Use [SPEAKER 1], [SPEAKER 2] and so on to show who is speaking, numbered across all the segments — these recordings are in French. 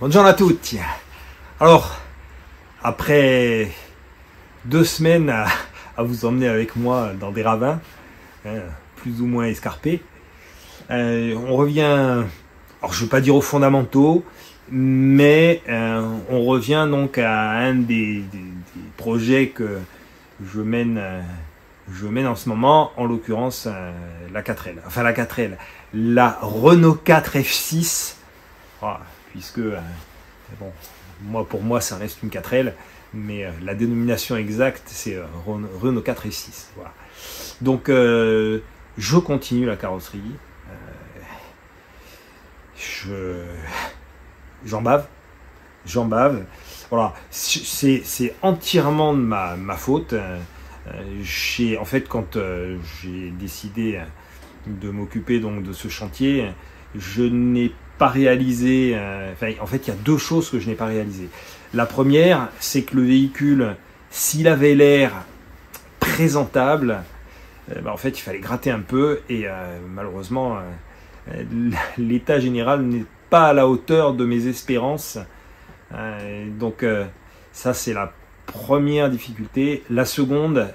[SPEAKER 1] Buongiorno a tutti. Alors, après 2 semaines à vous emmener avec moi dans des ravins, plus ou moins escarpés, on revient, alors je ne veux pas dire aux fondamentaux, mais on revient donc à un des projets que je mène en ce moment, en l'occurrence la 4L, enfin la 4L, la Renault 4 F6, voilà, puisque bon, pour moi ça reste une 4L, mais la dénomination exacte c'est Renault 4 F6. Voilà. Donc je continue la carrosserie, j'en bave. Voilà, c'est entièrement de ma faute. En fait, quand j'ai décidé de m'occuper donc de ce chantier, je n'ai pas réalisé. En fait, il y a 2 choses que je n'ai pas réalisées. La première, c'est que le véhicule, s'il avait l'air présentable, en fait, il fallait gratter un peu et malheureusement, l'état général n'est pas à la hauteur de mes espérances. Donc, ça, c'est la première difficulté. La seconde,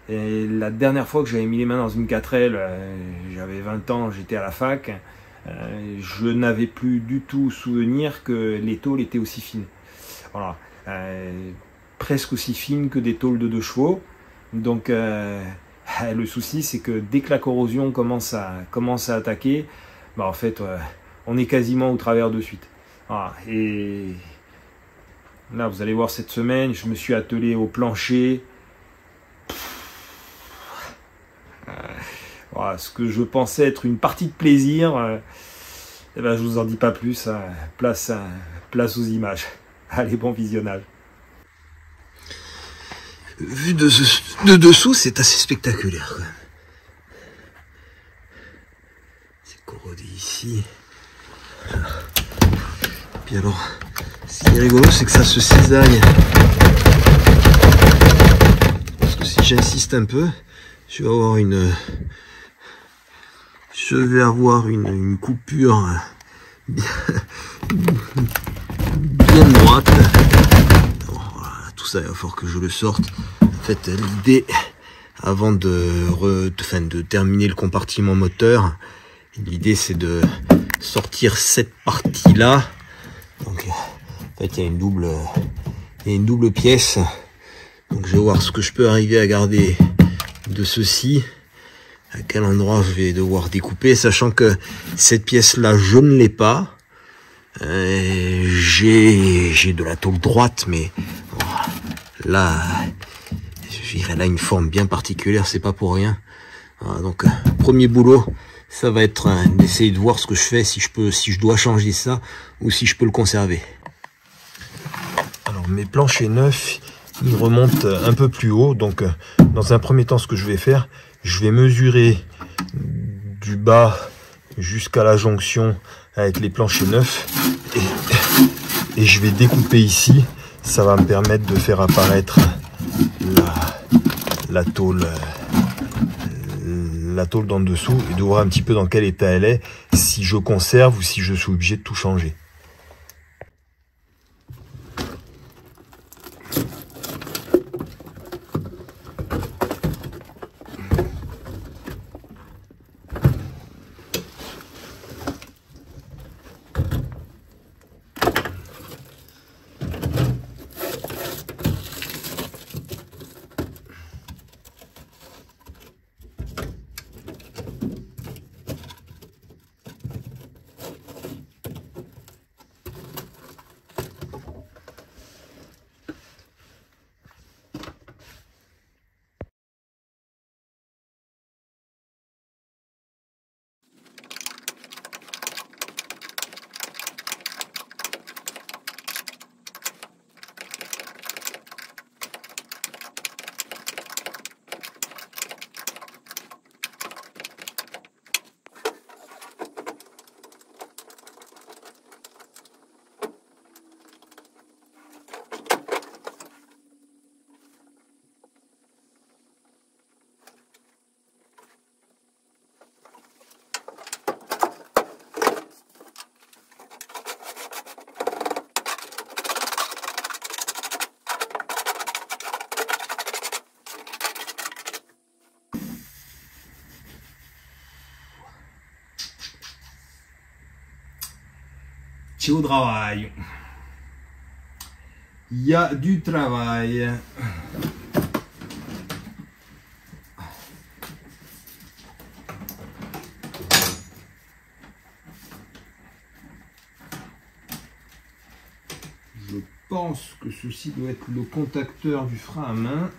[SPEAKER 1] la dernière fois que j'avais mis les mains dans une 4L, j'avais 20 ans, j'étais à la fac, je n'avais plus du tout souvenir que les tôles étaient aussi fines. Voilà, presque aussi fines que des tôles de 2 chevaux. Donc le souci c'est que dès que la corrosion commence à attaquer, en fait on est quasiment au travers de suite. Voilà. Et là vous allez voir, cette semaine je me suis attelé au plancher. Voilà, ce que je pensais être une partie de plaisir, je vous en dis pas plus, place aux images. Allez, bon visionnage.
[SPEAKER 2] Vu de dessous, c'est assez spectaculaire. C'est corrodé ici. Puis alors, ce qui est rigolo, c'est que ça se cisaille. Parce que si j'insiste un peu, je vais avoir une coupure bien droite. Voilà, tout ça, il va falloir que je le sorte. En fait, l'idée, avant de terminer le compartiment moteur, l'idée c'est de sortir cette partie-là. Donc, en fait, il y a une double pièce. Donc, je vais voir ce que je peux arriver à garder de ceci. À quel endroit je vais devoir découper, sachant que cette pièce-là, je ne l'ai pas. J'ai de la tôle droite, mais là, elle a une forme bien particulière, c'est pas pour rien. Voilà, donc, premier boulot, ça va être d'essayer de voir ce que je fais, si je dois changer ça, ou si je peux le conserver. Alors, mes planchers neufs, ils remontent un peu plus haut, donc, dans un premier temps, ce que je vais faire, je vais mesurer du bas jusqu'à la jonction avec les planchers neufs et je vais découper ici. Ça va me permettre de faire apparaître la tôle d'en dessous et de voir un petit peu dans quel état elle est, si je conserve ou si je suis obligé de tout changer.
[SPEAKER 1] c'è au travail. Il y a du travail. Je pense que ceci doit être le contacteur du frein à main.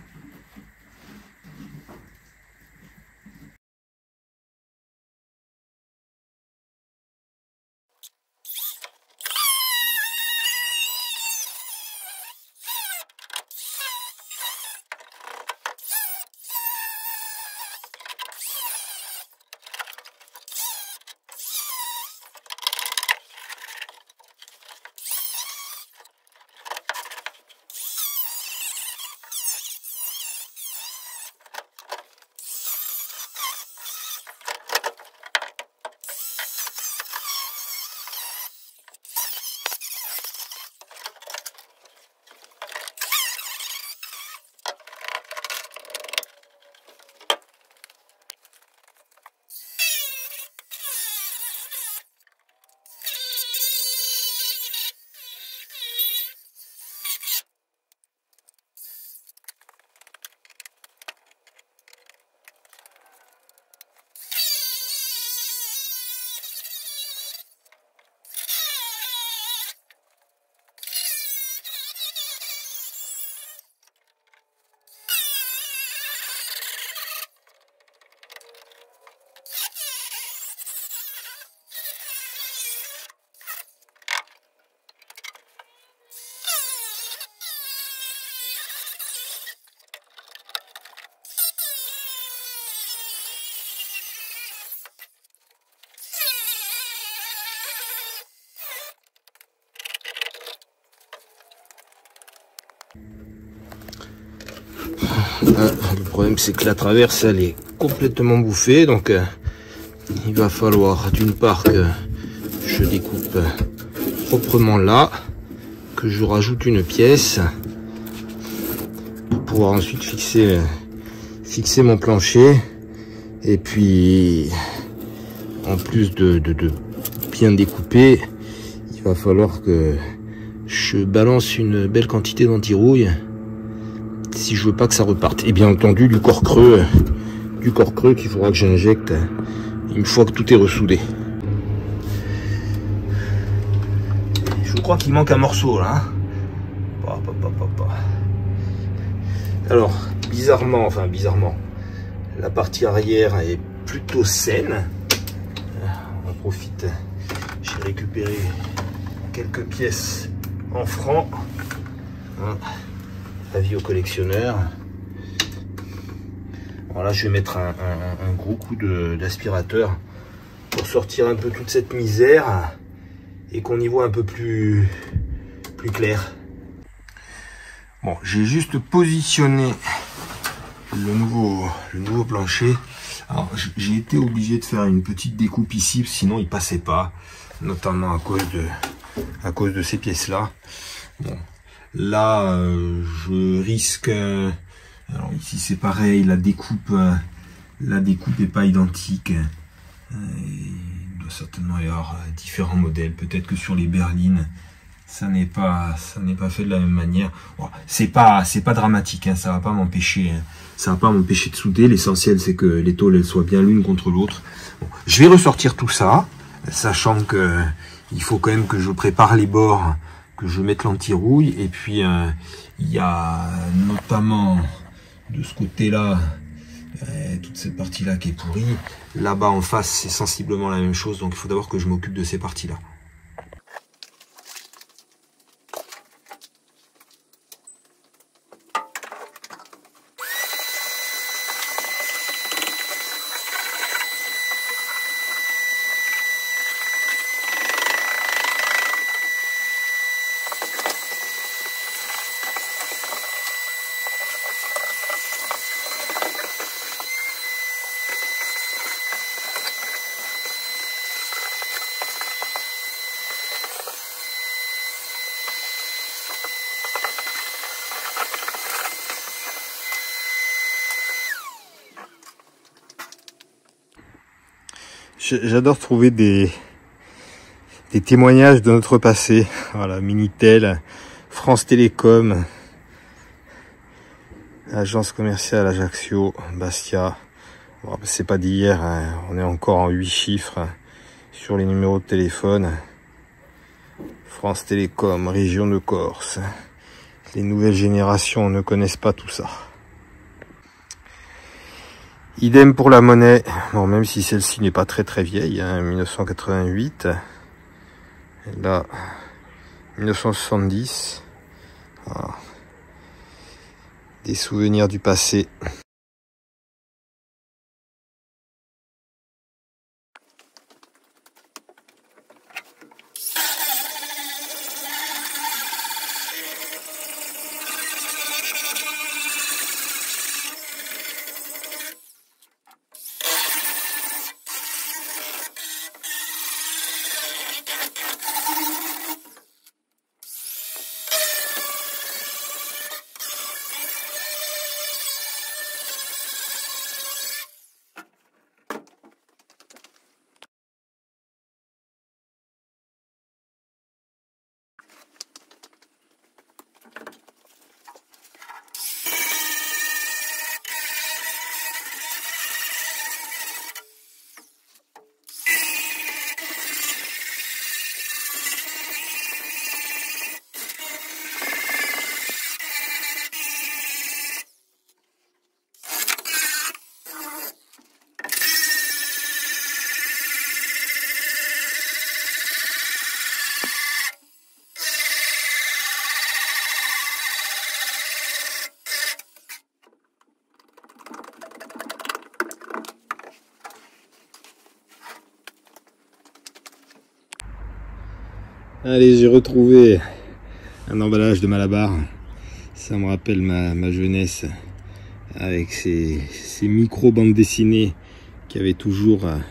[SPEAKER 2] Le problème c'est que la traverse elle est complètement bouffée, donc il va falloir d'une part que je découpe proprement là, que je rajoute une pièce pour pouvoir ensuite fixer mon plancher, et puis en plus de bien découper, il va falloir que je balance une belle quantité d'anti-rouille si je veux pas que ça reparte. Et bien entendu du corps creux qu'il faudra que j'injecte une fois que tout est ressoudé. Je crois qu'il manque un morceau là. Alors bizarrement, la partie arrière est plutôt saine. On en profite. J'ai récupéré quelques pièces en francs. Avis aux collectionneurs. Alors là, je vais mettre un gros coup d'aspirateur pour sortir un peu toute cette misère et qu'on y voit un peu plus clair. Bon, j'ai juste positionné le nouveau plancher. Alors, j'ai été obligé de faire une petite découpe ici, sinon il passait pas, notamment à cause de ces pièces-là. Bon. Là, je risque. Alors ici c'est pareil, la découpe est pas identique. Il doit certainement y avoir différents modèles. Peut-être que sur les berlines, ça n'est pas fait de la même manière. Bon, c'est pas dramatique, hein, ça va pas m'empêcher de souder. L'essentiel c'est que les tôles elles soient bien l'une contre l'autre. Bon, je vais ressortir tout ça, sachant que il faut quand même que je prépare les bords, que je mette l'anti-rouille, et puis il y a notamment de ce côté-là toute cette partie-là qui est pourrie. Là-bas en face c'est sensiblement la même chose, donc il faut d'abord que je m'occupe de ces parties-là. J'adore trouver des
[SPEAKER 1] des témoignages de notre passé. Voilà, Minitel, France Télécom, agence commerciale Ajaccio, Bastia. Bon, c'est pas d'hier, hein. On est encore en 8 chiffres sur les numéros de téléphone. France Télécom, région de Corse. Les nouvelles générations ne connaissent pas tout ça. Idem pour la monnaie. Bon, même si celle-ci n'est pas très très vieille, hein, 1988. Et là, 1970. Voilà. Des souvenirs du passé. Allez, j'ai retrouvé un emballage de Malabar. Ça me rappelle ma jeunesse avec ces micro bandes dessinées qui avaient toujours un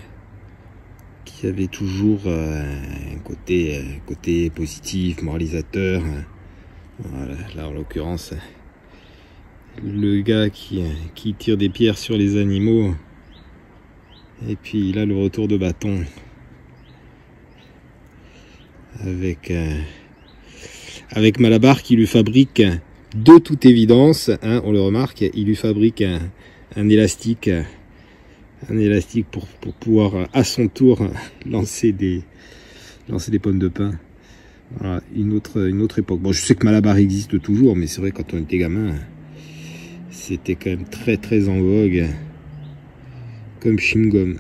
[SPEAKER 1] côté positif, moralisateur. Voilà, là en l'occurrence, le gars qui tire des pierres sur les animaux. Et puis là, le retour de bâton. Avec Malabar qui lui fabrique, de toute évidence, hein, on le remarque, il lui fabrique un élastique pour pouvoir à son tour lancer des pommes de pin. Voilà, une autre époque. Bon, je sais que Malabar existe toujours, mais c'est vrai, quand on était gamin, c'était quand même très très en vogue comme chewing-gum.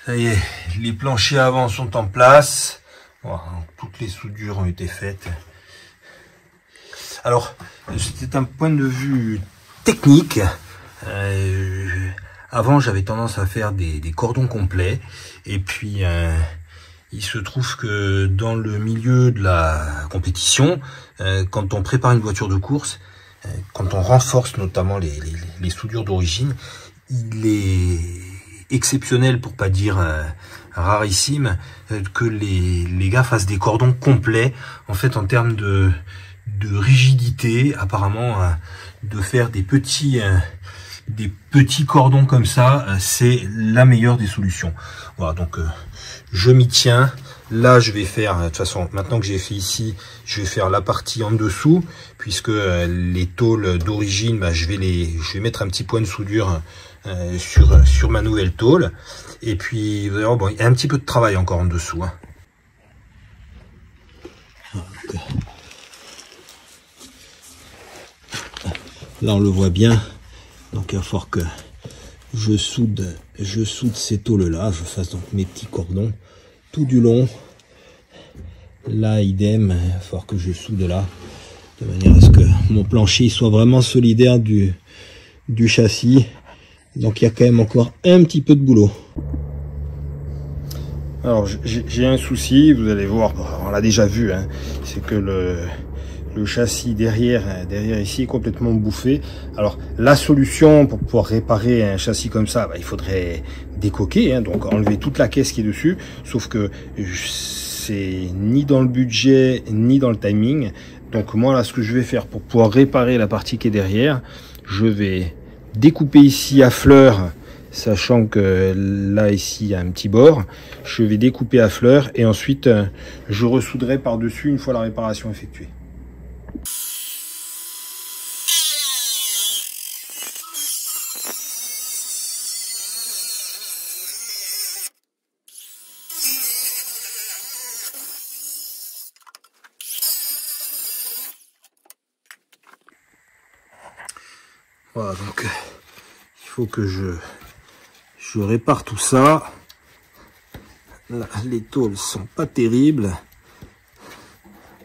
[SPEAKER 2] Ça y est, les planchers avant sont en place. Voilà, toutes les soudures ont été faites. Alors, c'est un point de vue technique. Avant, j'avais tendance à faire des cordons complets. Et puis, il se trouve que dans le milieu de la compétition, quand on prépare une voiture de course, quand on renforce notamment les soudures d'origine, il est exceptionnel, pour pas dire rarissime, que les gars fassent des cordons complets. En fait, en termes de rigidité, apparemment, de faire des petits cordons comme ça, c'est la meilleure des solutions. Voilà, donc je m'y tiens. Là, je vais faire, de toute façon, maintenant que j'ai fait ici, je vais faire la partie en dessous, puisque les tôles d'origine, bah, je vais mettre un petit point de soudure sur ma nouvelle tôle. Et puis, vous allez voir, bon, il y a un petit peu de travail encore en dessous. Hein. Là, on le voit bien. Donc, il va falloir que je soude ces tôles-là. Je fasse donc mes petits cordons tout du long. Là, idem, il va falloir que je soude là, de manière à ce que mon plancher soit vraiment solidaire du châssis. Donc il y a quand même encore un petit peu de boulot.
[SPEAKER 1] Alors j'ai un souci, vous allez voir, on l'a déjà vu, hein, c'est que le châssis derrière ici est complètement bouffé. Alors la solution pour pouvoir réparer un châssis comme ça, bah, il faudrait décoquer, hein, donc enlever toute la caisse qui est dessus, sauf que c'est ni dans le budget ni dans le timing. Donc moi là, ce que je vais faire pour pouvoir réparer la partie qui est derrière, je vais découper ici à fleur, sachant que là ici il y a un petit bord. Je vais découper à fleur et ensuite je ressoudrai par dessus une fois la réparation effectuée.
[SPEAKER 2] Voilà, donc il faut que je répare tout ça. Là, les tôles sont pas terribles.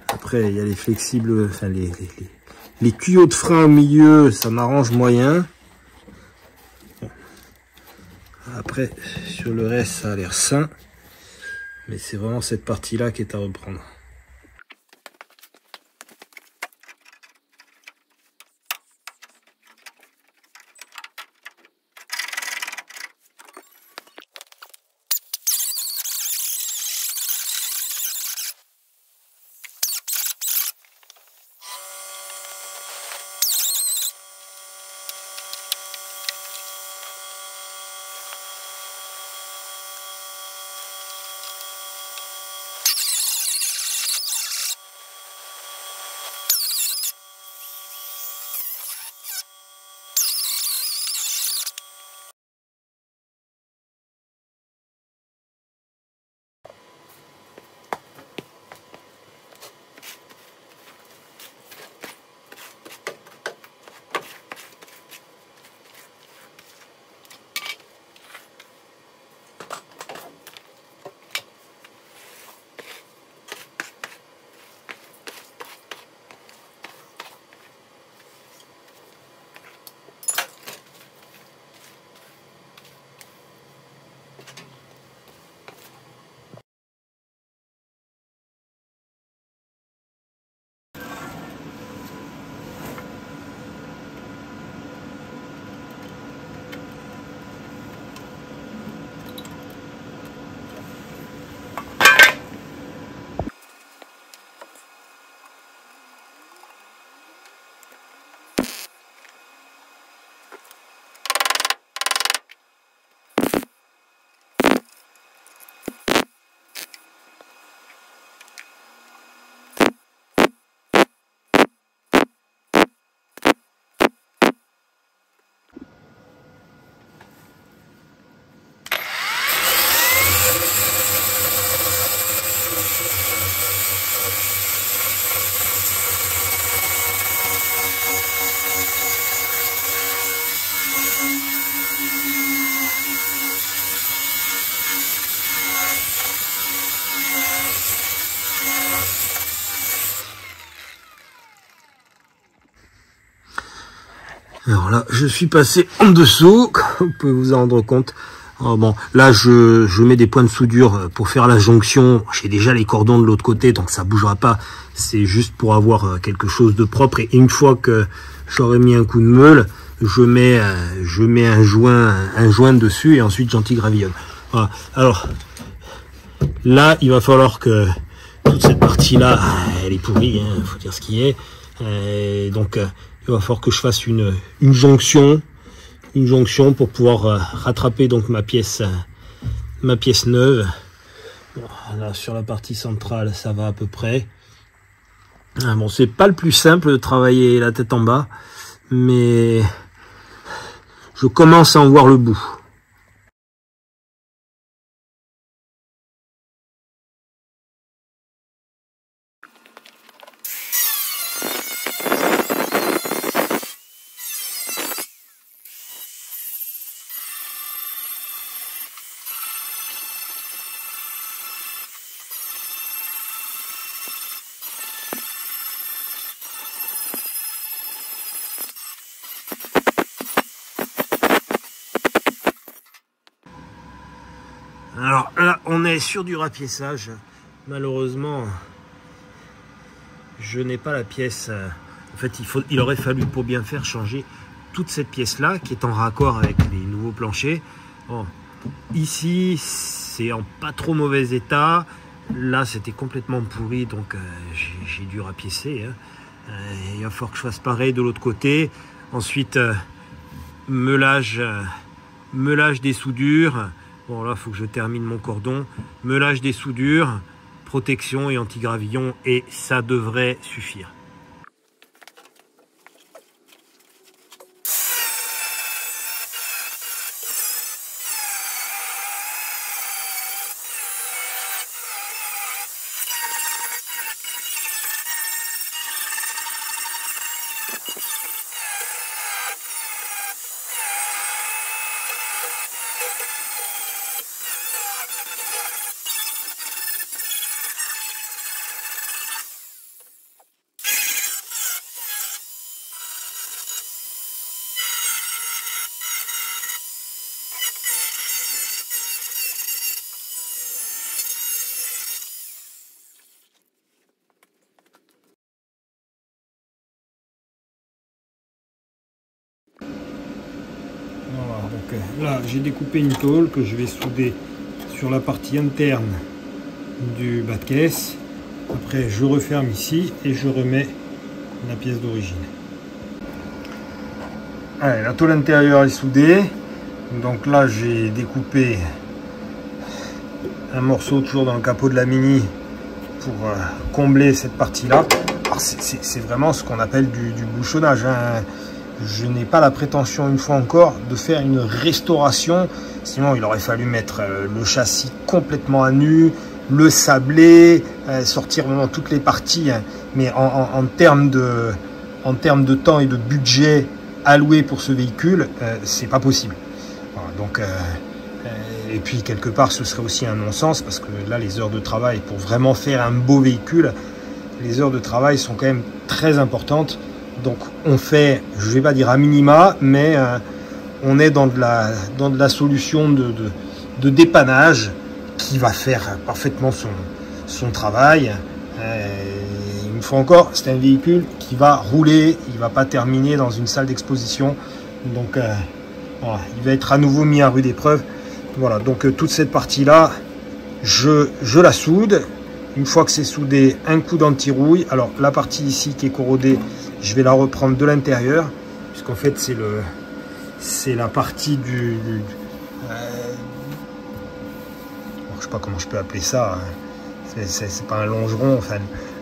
[SPEAKER 2] Après, il y a les flexibles, enfin les tuyaux de frein au milieu, ça m'arrange moyen. Après, sur le reste, ça a l'air sain. Mais c'est vraiment cette partie-là qui est à reprendre. Alors là, je suis passé en dessous, vous pouvez vous en rendre compte. Alors bon, là, je mets des points de soudure pour faire la jonction. J'ai déjà les cordons de l'autre côté, donc ça bougera pas. C'est juste pour avoir quelque chose de propre. Et une fois que j'aurai mis un coup de meule, je mets un joint dessus et ensuite j'anti-gravillonne. Voilà. Alors là, il va falloir que toute cette partie-là, elle est pourrie, hein, faut dire ce qui est. Donc il va falloir que je fasse une jonction pour pouvoir rattraper donc ma pièce neuve. Bon, là sur la partie centrale, ça va à peu près. Bon, c'est pas le plus simple de travailler la tête en bas, mais je commence à en voir le bout. Alors là, on est sur du rapiessage. Malheureusement, je n'ai pas la pièce. En fait, il aurait fallu, pour bien faire, changer toute cette pièce-là, qui est en raccord avec les nouveaux planchers. Bon, ici, c'est en pas trop mauvais état. Là, c'était complètement pourri, donc j'ai dû rapiécer. Hein. Il va falloir que je fasse pareil de l'autre côté. Ensuite, meulage des soudures. Bon, là, il faut que je termine mon cordon. Meulage des soudures, protection et anti-gravillon, et ça devrait suffire. Voilà, donc là j'ai découpé une tôle que je vais souder sur la partie interne du bas de caisse. Après je referme ici et je remets la pièce d'origine. Allez, la tôle intérieure est soudée. Donc là j'ai découpé un morceau toujours dans le capot de la Mini pour combler cette partie là. C'est vraiment ce qu'on appelle du bouchonnage, hein. Je n'ai pas la prétention, une fois encore, de faire une restauration. Sinon, il aurait fallu mettre le châssis complètement à nu, le sabler, sortir vraiment toutes les parties. Hein. Mais en termes de temps et de budget alloué pour ce véhicule, c'est pas possible. Voilà, donc, et puis, quelque part, ce serait aussi un non-sens parce que là, les heures de travail, pour vraiment faire un beau véhicule, les heures de travail sont quand même très importantes. Donc on fait, je ne vais pas dire à minima, mais on est dans de la solution de dépannage qui va faire parfaitement son travail. Une fois encore, c'est un véhicule qui va rouler, il ne va pas terminer dans une salle d'exposition. Donc voilà, il va être à nouveau mis à rude épreuve. Voilà, donc toute cette partie-là, je la soude. Une fois que c'est soudé, un coup d'anti-rouille. Alors la partie ici qui est corrodée, je vais la reprendre de l'intérieur, puisqu'en fait c'est la partie je sais pas comment je peux appeler ça, hein. C'est pas un longeron, enfin.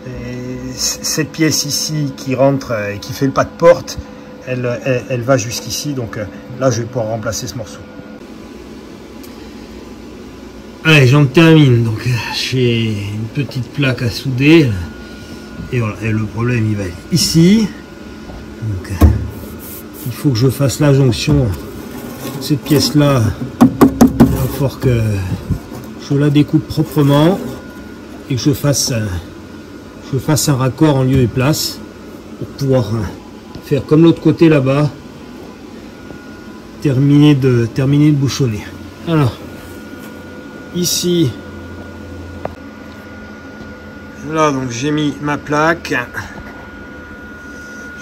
[SPEAKER 2] Et cette pièce ici qui rentre et qui fait le pas de porte, elle va jusqu'ici, donc là je vais pouvoir remplacer ce morceau. Allez, j'en termine, donc j'ai une petite plaque à souder. Et voilà, et le problème il va être ici. Donc, il faut que je fasse la jonction. Cette pièce là, il va falloir que je la découpe proprement et que je fasse un raccord en lieu et place pour pouvoir faire comme l'autre côté là-bas,
[SPEAKER 1] terminer de bouchonner. Alors, ici, là donc j'ai mis ma plaque.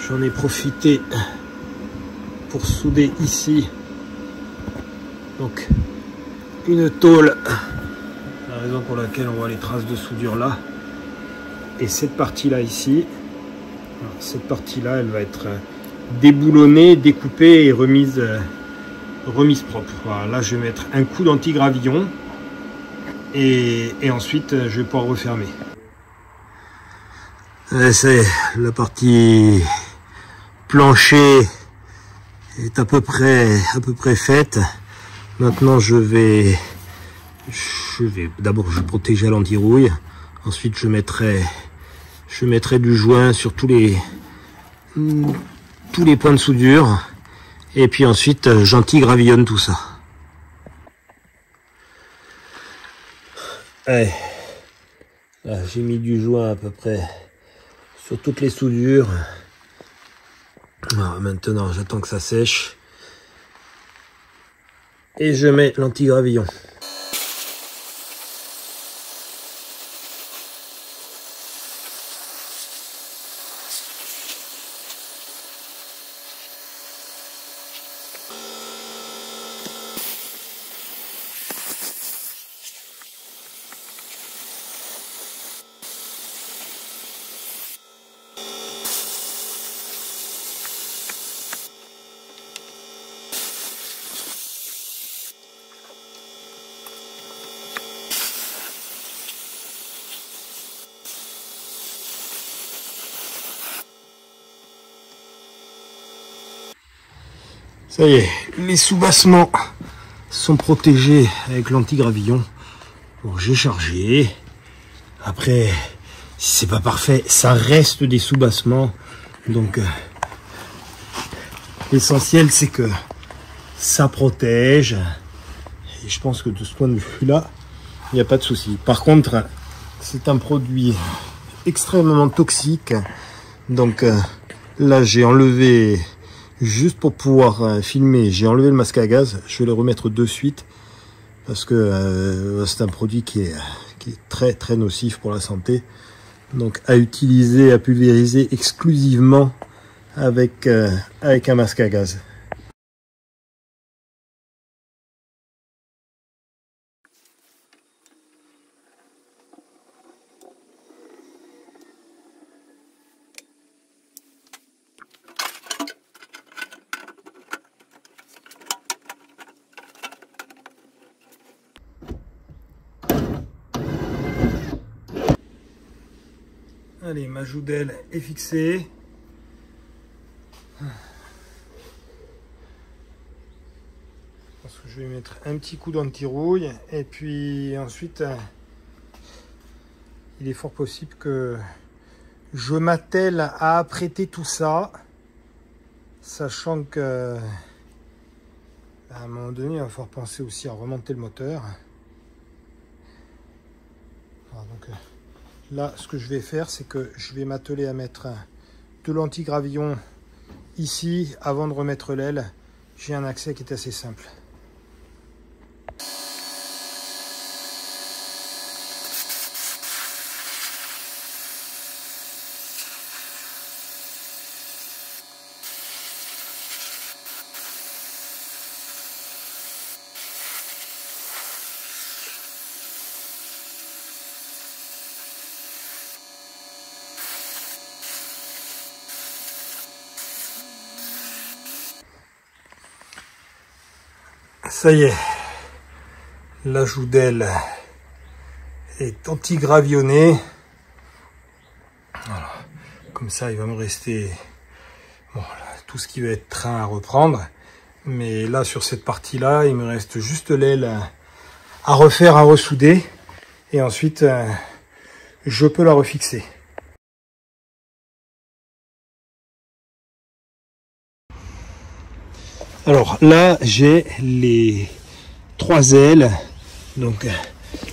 [SPEAKER 1] J'en ai profité pour souder ici. Donc une tôle, la raison pour laquelle on voit les traces de soudure là. Et cette partie là ici, alors, cette partie là elle va être déboulonnée, découpée et remise propre. Voilà, là je vais mettre un coup d'anti-gravillon et ensuite je vais pouvoir refermer. C'est la partie plancher est à peu près faite. Maintenant je vais d'abord je protéger à l'anti-rouille, ensuite je mettrai du joint sur tous les points de soudure et puis ensuite j'anti-gravillonne tout ça. Allez, là j'ai mis du joint à peu près sur toutes les soudures. Alors, maintenant j'attends que ça sèche et je mets l'anti-gravillon. Ça y est, les sous-bassements sont protégés avec l'anti-gravillon. Bon, j'ai chargé. Après, si c'est pas parfait, ça reste des sous-bassements. Donc, l'essentiel, c'est que ça protège. Et je pense que de ce point de vue-là, il n'y a pas de souci. Par contre, c'est un produit extrêmement toxique. Donc, là, j'ai enlevé... Juste pour pouvoir filmer, j'ai enlevé le masque à gaz. Je vais le remettre de suite parce que c'est un produit qui est très très nocif pour la santé. Donc à utiliser, à pulvériser exclusivement avec un masque à gaz. Allez, ma joudelle est fixée. Je pense que je vais mettre un petit coup d'anti-rouille. Et puis ensuite, il est fort possible que je m'attelle à apprêter tout ça. Sachant que à un moment donné, il va falloir penser aussi à remonter le moteur. Alors, donc, là, ce que je vais faire, c'est que je vais m'atteler à mettre de l'anti-gravillon ici avant de remettre l'aile. J'ai un accès qui est assez simple. Ça y est, la joudelle est anti-gravillonnée. Voilà. Comme ça, il va me rester bon, tout ce qui va être train à reprendre. Mais là, sur cette partie-là, il me reste juste l'aile à refaire, à ressouder. Et ensuite, je peux la refixer. Alors là, j'ai les 3 ailes. Donc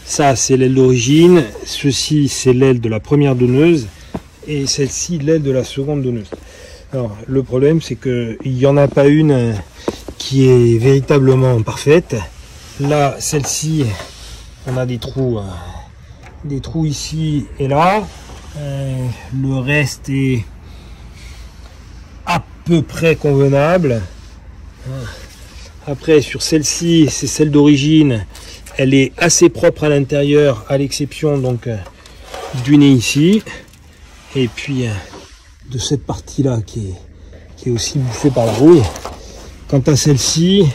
[SPEAKER 1] ça, c'est l'aile d'origine. Ceci, c'est l'aile de la première donneuse. Et celle-ci, l'aile de la seconde donneuse. Alors le problème, c'est qu'il n'y en a pas une qui est véritablement parfaite. Là, celle-ci, on a des trous ici et là. Le reste est à peu près convenable. Après, sur celle-ci, c'est celle d'origine. Elle est assez propre à l'intérieur, à l'exception donc du nez ici. Et puis de cette partie-là qui est aussi bouffée par la rouille. Quant à celle-ci,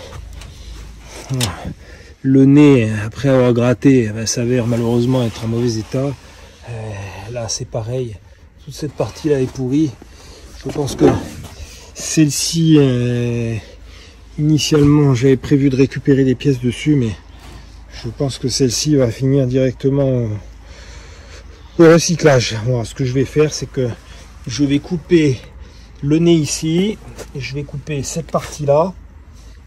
[SPEAKER 1] le nez, après avoir gratté, s'avère malheureusement être en mauvais état. Là, c'est pareil. Toute cette partie-là est pourrie. Je pense que celle-ci, initialement, j'avais prévu de récupérer des pièces dessus, mais je pense que celle-ci va finir directement au recyclage. Voilà, ce que je vais faire, c'est que je vais couper le nez ici, et je vais couper cette partie-là,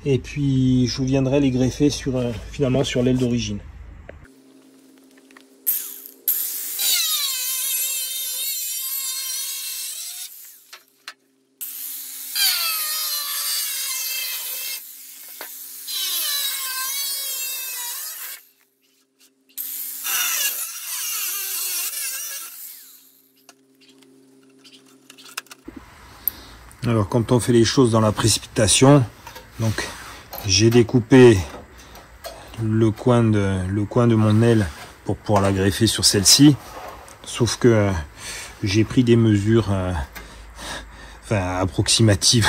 [SPEAKER 1] et puis je viendrai les greffer finalement sur l'aile d'origine. Alors quand on fait les choses dans la précipitation, donc j'ai découpé le coin de mon aile pour pouvoir la greffer sur celle-ci, sauf que j'ai pris des mesures approximatives.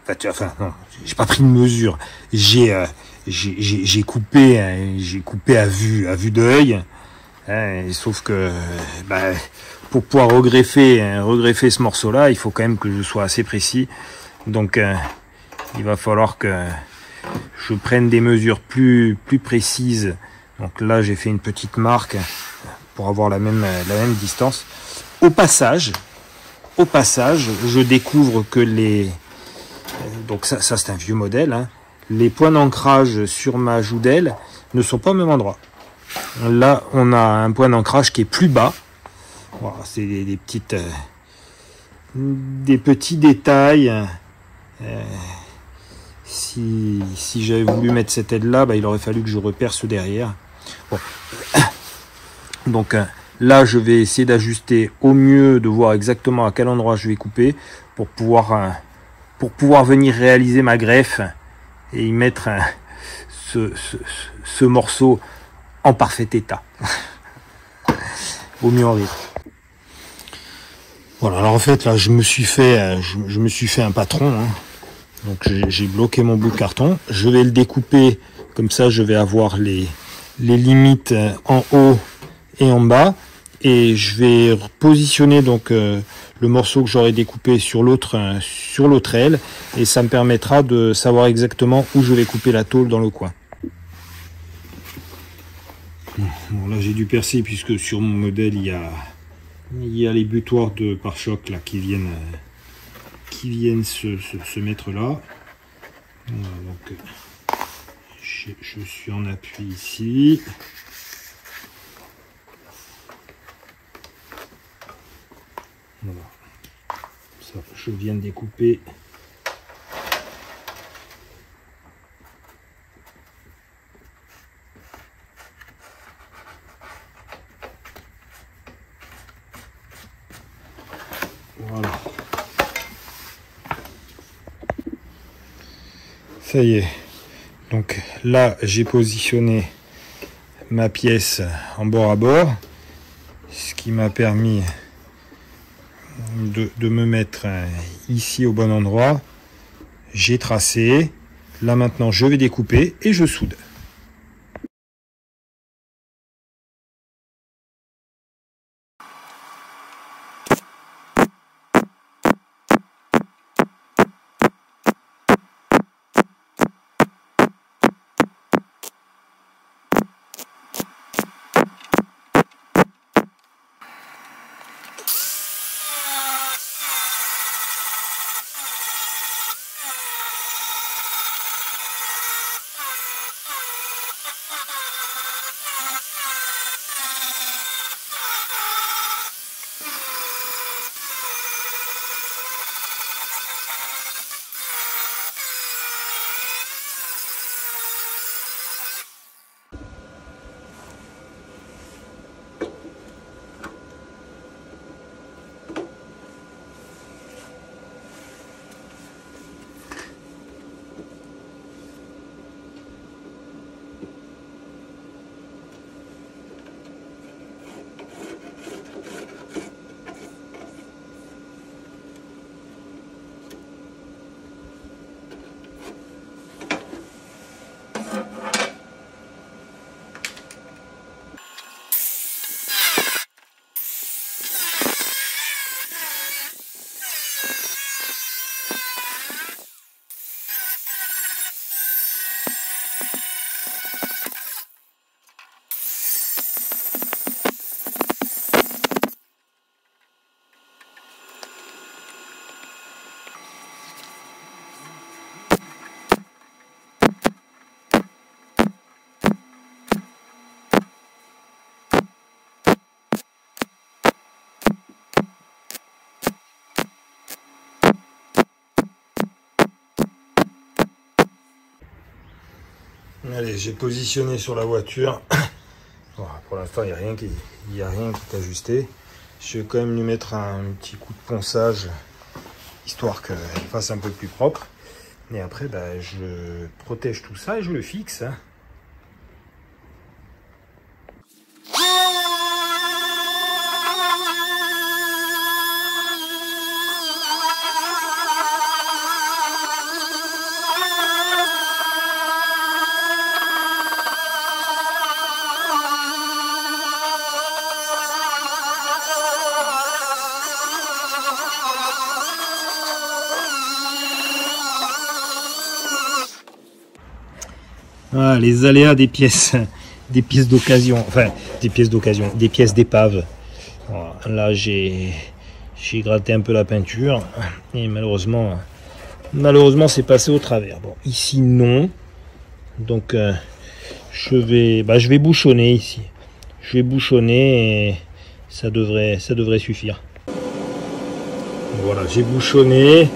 [SPEAKER 1] Non, j'ai pas pris de mesure. J'ai coupé à vue d'œil. Sauf que pour pouvoir regreffer ce morceau-là, il faut quand même que je sois assez précis. Donc il va falloir que je prenne des mesures plus précises. Donc là, j'ai fait une petite marque pour avoir la même distance. Au passage, je découvre que donc ça c'est un vieux modèle, hein, les points d'ancrage sur ma joue d'aile ne sont pas au même endroit. Là, on a un point d'ancrage qui est plus bas. Voilà, c'est des petits détails. Si j'avais voulu mettre cette aile là, il aurait fallu que je repère ce derrière. Bon. Donc là, je vais essayer d'ajuster au mieux, de voir exactement à quel endroit je vais couper pour pouvoir venir réaliser ma greffe et y mettre ce morceau en parfait état. Vaut mieux en rire. Voilà, alors en fait là je me suis fait un patron, hein. Donc j'ai bloqué mon bout de carton, je vais le découper comme ça, je vais avoir les limites en haut et en bas, et je vais positionner donc le morceau que j'aurai découpé sur l'autre aile, et ça me permettra de savoir exactement où je vais couper la tôle dans le coin. Bon, là j'ai dû percer puisque sur mon modèle il y a les butoirs de pare-choc là qui viennent se mettre là. Voilà, donc je suis en appui ici. Voilà. Ça, je viens de découper. Voilà. Ça y est. Donc là, j'ai positionné ma pièce en bord à bord, ce qui m'a permis de me mettre ici au bon endroit. J'ai tracé. Là maintenant, je vais découper et je soude. Allez, j'ai positionné sur la voiture. Voilà, pour l'instant, il n'y a rien qui est ajusté. Je vais quand même lui mettre un petit coup de ponçage, histoire qu'elle fasse un peu plus propre. Et après, bah, je protège tout ça et je le fixe. Hein. Ah, les aléas des pièces d'occasion, enfin des pièces d'épave. Voilà, là j'ai gratté un peu la peinture et malheureusement c'est passé au travers. Bon, ici non, donc je vais bouchonner ici. Je vais bouchonner et ça devrait suffire. Voilà, j'ai bouchonné.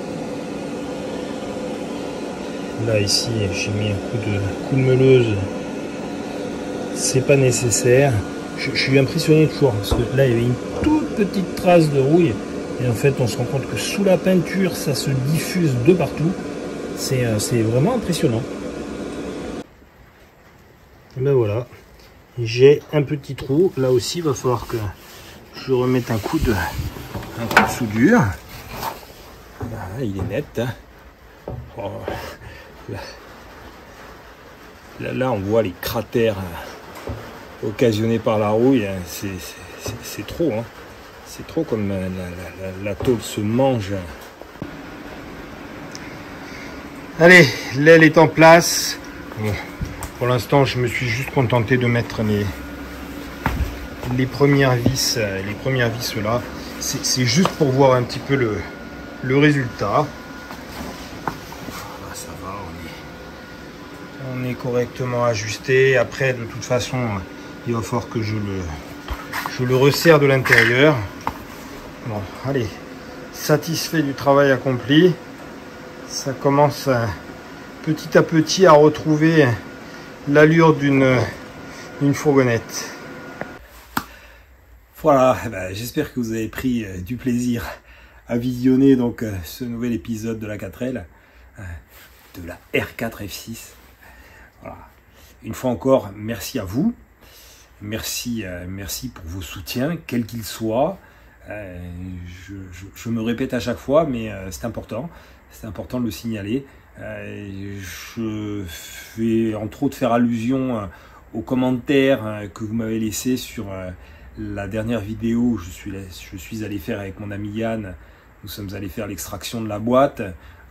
[SPEAKER 1] Là ici j'ai mis un coup de meuleuse, c'est pas nécessaire. Je suis impressionné toujours parce que là il y avait une toute petite trace de rouille et en fait on se rend compte que sous la peinture ça se diffuse de partout. C'est vraiment impressionnant. Et ben voilà, j'ai un petit trou. Là aussi il va falloir que je remette un coup de soudure. Là, il est net. Hein. Oh. Là, on voit les cratères occasionnés par la rouille. C'est trop. Hein. C'est trop comme la tôle se mange. Allez, l'aile est en place. Bon, pour l'instant, je me suis juste contenté de mettre les premières vis là. C'est juste pour voir un petit peu le résultat. On est correctement ajusté. Après, de toute façon, il va falloir que je le resserre de l'intérieur. Bon, allez, satisfait du travail accompli. Ça commence petit à petit à retrouver l'allure d'une fourgonnette. Voilà, j'espère que vous avez pris du plaisir à visionner donc ce nouvel épisode de la 4L, de la R4 F6. Voilà. Une fois encore, merci à vous. Merci pour vos soutiens, quels qu'ils soient. Je me répète à chaque fois, mais c'est important. C'est important de le signaler. Je vais entre autres faire allusion aux commentaires que vous m'avez laissés sur la dernière vidéo où je suis allé faire avec mon ami Yann. Nous sommes allés faire l'extraction de la boîte.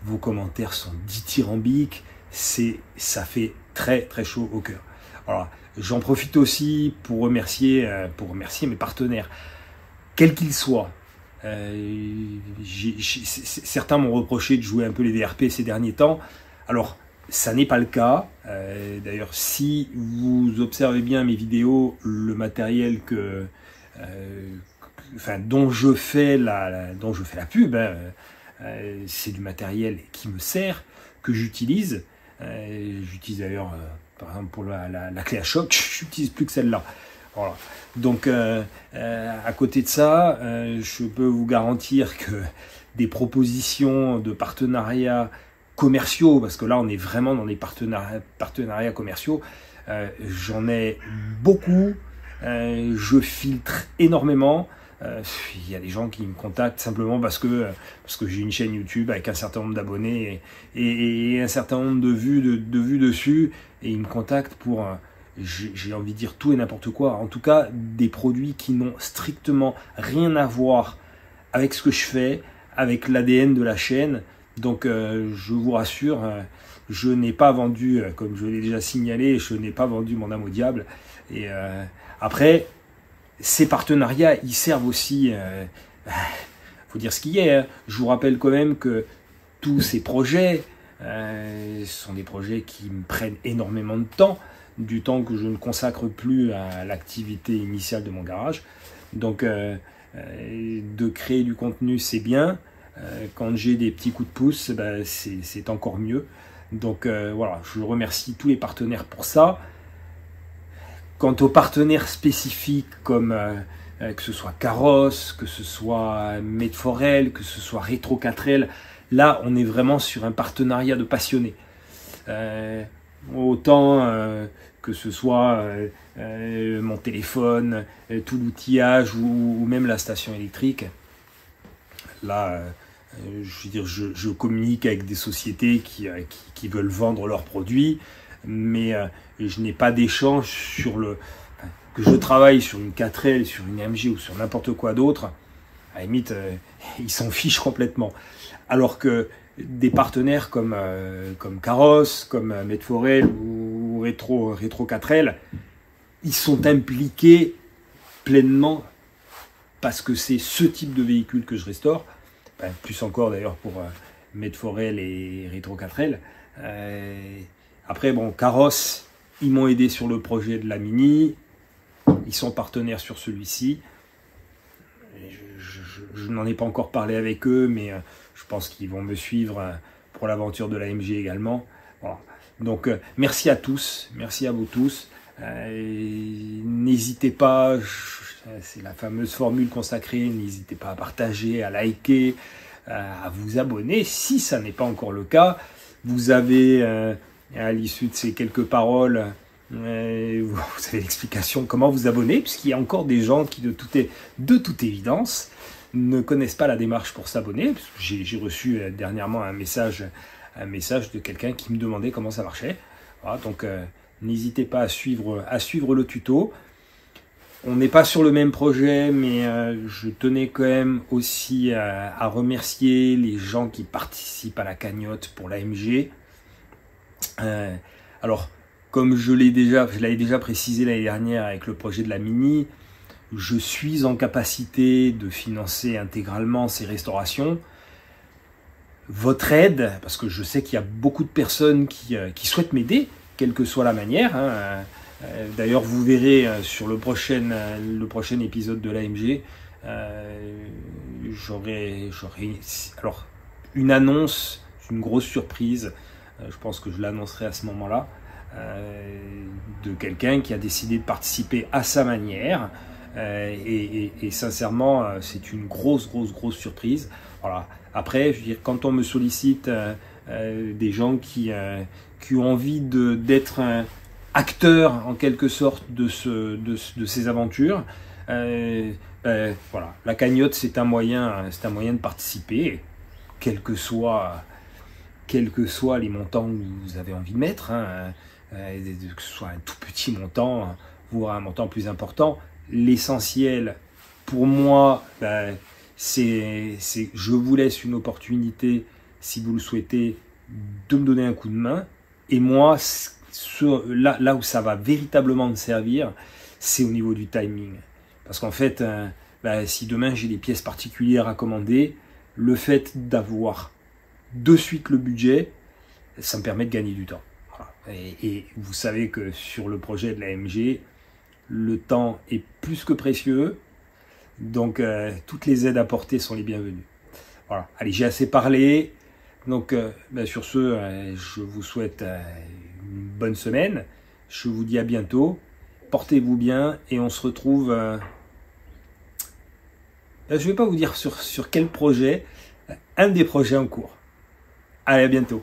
[SPEAKER 1] Vos commentaires sont dithyrambiques. Ça fait très très chaud au cœur. Voilà. J'en profite aussi pour remercier mes partenaires, quels qu'ils soient. Certains m'ont reproché de jouer un peu les VRP ces derniers temps. Alors, ça n'est pas le cas. D'ailleurs, si vous observez bien mes vidéos, le matériel dont je fais la pub, c'est du matériel qui me sert, que j'utilise. J'utilise d'ailleurs, par exemple, pour la clé à choc, je n'utilise plus que celle-là. Voilà. Donc, à côté de ça, je peux vous garantir que des propositions de partenariats commerciaux, parce que là, on est vraiment dans des partenariats commerciaux, j'en ai beaucoup, je filtre énormément. Il y a des gens qui me contactent simplement parce que j'ai une chaîne YouTube avec un certain nombre d'abonnés et un certain nombre de vues dessus, et ils me contactent pour, j'ai envie de dire tout et n'importe quoi, en tout cas des produits qui n'ont strictement rien à voir avec ce que je fais, avec l'ADN de la chaîne. Donc je vous rassure, je n'ai pas vendu, comme je l'ai déjà signalé, je n'ai pas vendu mon âme au diable. Et après, ces partenariats, ils servent aussi, faut dire ce qu'il y a, hein. Je vous rappelle quand même que tous ces projets sont des projets qui me prennent énormément de temps, du temps que je ne consacre plus à l'activité initiale de mon garage. Donc de créer du contenu, c'est bien. Quand j'ai des petits coups de pouce, c'est encore mieux. Donc voilà, je remercie tous les partenaires pour ça. Quant aux partenaires spécifiques comme que ce soit Caros, que ce soit Medforel, que ce soit Retro 4L, là on est vraiment sur un partenariat de passionnés. Autant que ce soit mon téléphone, tout l'outillage ou même la station électrique. Là, je veux dire, je communique avec des sociétés qui veulent vendre leurs produits, mais je n'ai pas d'échange sur que je travaille sur une 4L, sur une AMG ou sur n'importe quoi d'autre. À la limite, ils s'en fichent complètement. Alors que des partenaires comme Caros, comme Medforel ou Retro 4L, ils sont impliqués pleinement parce que c'est ce type de véhicule que je restaure. Plus encore d'ailleurs pour Medforel et Retro 4L. Après, bon, Caros, ils m'ont aidé sur le projet de la Mini. Ils sont partenaires sur celui-ci. Je n'en ai pas encore parlé avec eux, mais je pense qu'ils vont me suivre pour l'aventure de l'AMG également. Voilà. Donc, merci à tous, merci à vous tous. N'hésitez pas, c'est la fameuse formule consacrée, n'hésitez pas à partager, à liker, à vous abonner si ça n'est pas encore le cas. Vous avez, à l'issue de ces quelques paroles, vous avez l'explication comment vous abonner, puisqu'il y a encore des gens qui, de toute évidence, ne connaissent pas la démarche pour s'abonner. J'ai reçu dernièrement un message de quelqu'un qui me demandait comment ça marchait. Voilà, donc n'hésitez pas à suivre le tuto. On n'est pas sur le même projet, mais je tenais quand même aussi à remercier les gens qui participent à la cagnotte pour l'AMG. Alors, comme je l'avais déjà précisé l'année dernière avec le projet de la Mini, je suis en capacité de financer intégralement ces restaurations. Votre aide, parce que je sais qu'il y a beaucoup de personnes qui souhaitent m'aider, quelle que soit la manière. D'ailleurs, vous verrez sur le prochain épisode de l'AMG, j'aurai alors une annonce, une grosse surprise. Je pense que je l'annoncerai à ce moment-là, de quelqu'un qui a décidé de participer à sa manière. Et sincèrement, c'est une grosse surprise. Voilà. Après, je veux dire, quand on me sollicite des gens qui ont envie d'être acteurs en quelque sorte de ces aventures, voilà, la cagnotte c'est un moyen de participer, quels que soient les montants que vous avez envie de mettre, que ce soit un tout petit montant, voire un montant plus important. L'essentiel pour moi, c'est je vous laisse une opportunité, si vous le souhaitez, de me donner un coup de main. Et moi, là où ça va véritablement me servir, c'est au niveau du timing. Parce qu'en fait, si demain j'ai des pièces particulières à commander, le fait d'avoir de suite le budget, ça me permet de gagner du temps. Voilà. Et vous savez que sur le projet de la AMG, le temps est plus que précieux, donc toutes les aides apportées sont les bienvenues. Voilà, allez, j'ai assez parlé, donc sur ce, je vous souhaite une bonne semaine, je vous dis à bientôt, portez-vous bien et on se retrouve, je ne vais pas vous dire sur quel projet, un des projets en cours. Allez, à bientôt.